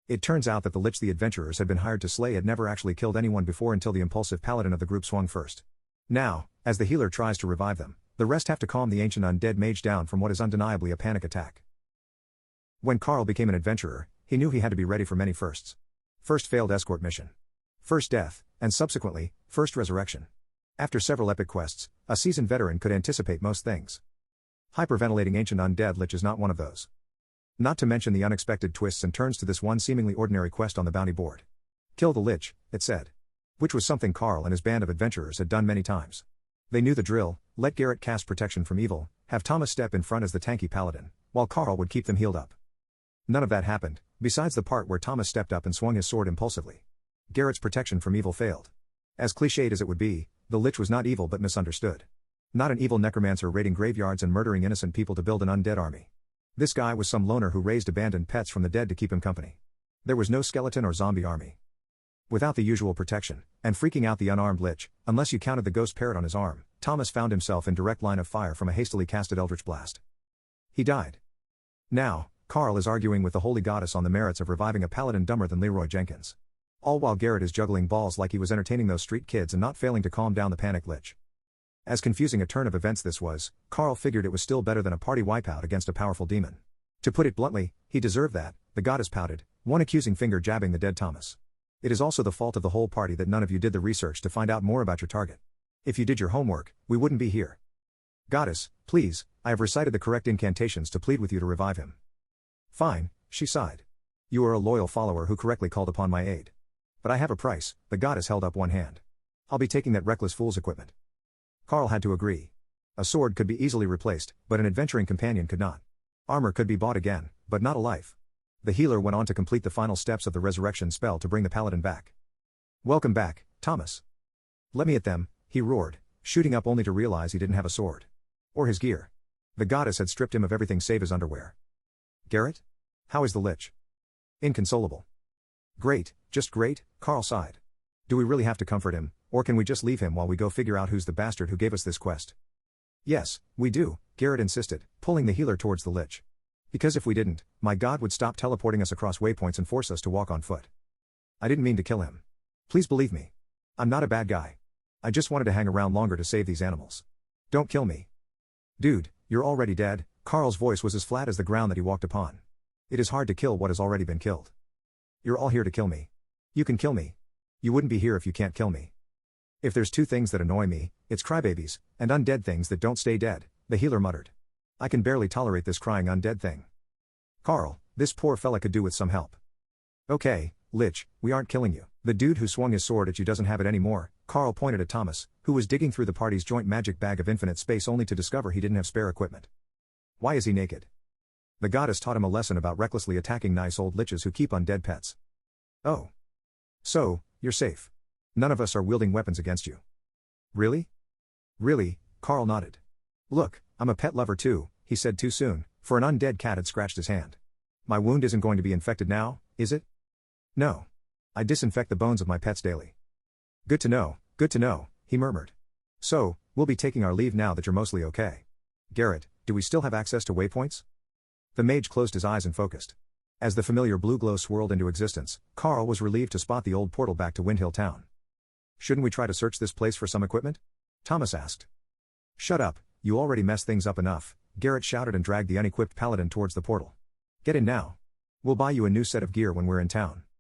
It turns out that the lich the adventurers had been hired to slay had never actually killed anyone before until the impulsive paladin of the group swung first. Now, as the healer tries to revive them, the rest have to calm the ancient undead mage down from what is undeniably a panic attack. When Carl became an adventurer, he knew he had to be ready for many firsts. First failed escort mission. First death, and subsequently, first resurrection. After several epic quests, a seasoned veteran could anticipate most things. Hyperventilating ancient undead lich is not one of those. Not to mention the unexpected twists and turns to this one seemingly ordinary quest on the bounty board. Kill the lich, it said. Which was something Carl and his band of adventurers had done many times. They knew the drill: let Garrett cast protection from evil, have Thomas step in front as the tanky paladin, while Carl would keep them healed up. None of that happened, besides the part where Thomas stepped up and swung his sword impulsively. Garrett's protection from evil failed. As cliched as it would be, the lich was not evil but misunderstood. Not an evil necromancer raiding graveyards and murdering innocent people to build an undead army. This guy was some loner who raised abandoned pets from the dead to keep him company. There was no skeleton or zombie army. Without the usual protection, and freaking out the unarmed lich, unless you counted the ghost parrot on his arm, Thomas found himself in direct line of fire from a hastily casted eldritch blast. He died. Now, Carl is arguing with the holy goddess on the merits of reviving a paladin dumber than Leroy Jenkins. All while Garrett is juggling balls like he was entertaining those street kids and not failing to calm down the panicked lich. As confusing a turn of events this was, Carl figured it was still better than a party wipeout against a powerful demon. To put it bluntly, he deserved that, the goddess pouted, one accusing finger jabbing the dead Thomas. It is also the fault of the whole party that none of you did the research to find out more about your target. If you did your homework, we wouldn't be here. Goddess, please, I have recited the correct incantations to plead with you to revive him. Fine, she sighed. You are a loyal follower who correctly called upon my aid. But I have a price, the goddess held up one hand. I'll be taking that reckless fool's equipment. Carl had to agree. A sword could be easily replaced, but an adventuring companion could not. Armor could be bought again, but not a life. The healer went on to complete the final steps of the resurrection spell to bring the paladin back. Welcome back, Thomas. Let me at them, he roared, shooting up only to realize he didn't have a sword. Or his gear. The goddess had stripped him of everything save his underwear. Garrett? How is the lich? Inconsolable. Great, just great, Carl sighed. Do we really have to comfort him, or can we just leave him while we go figure out who's the bastard who gave us this quest? Yes, we do, Garrett insisted, pulling the healer towards the lich. Because if we didn't, my god would stop teleporting us across waypoints and force us to walk on foot. I didn't mean to kill him. Please believe me. I'm not a bad guy. I just wanted to hang around longer to save these animals. Don't kill me. Dude, you're already dead. Carl's voice was as flat as the ground that he walked upon. It is hard to kill what has already been killed. You're all here to kill me. You can kill me. You wouldn't be here if you can't kill me. If there's two things that annoy me, it's crybabies, and undead things that don't stay dead, the healer muttered. I can barely tolerate this crying undead thing. Carl, this poor fella could do with some help. Okay, lich, we aren't killing you. The dude who swung his sword at you doesn't have it anymore. Carl pointed at Thomas, who was digging through the party's joint magic bag of infinite space only to discover he didn't have spare equipment. Why is he naked? The goddess taught him a lesson about recklessly attacking nice old liches who keep undead pets. Oh. So, you're safe. None of us are wielding weapons against you. Really? Really, Carl nodded. Look, I'm a pet lover too, he said too soon, for an undead cat had scratched his hand. My wound isn't going to be infected now, is it? No. I disinfect the bones of my pets daily. Good to know, he murmured. So, we'll be taking our leave now that you're mostly okay. Garrett, do we still have access to waypoints? The mage closed his eyes and focused. As the familiar blue glow swirled into existence, Carl was relieved to spot the old portal back to Windhill Town. Shouldn't we try to search this place for some equipment? Thomas asked. Shut up, you already messed things up enough, Garrett shouted and dragged the unequipped paladin towards the portal. Get in now. We'll buy you a new set of gear when we're in town.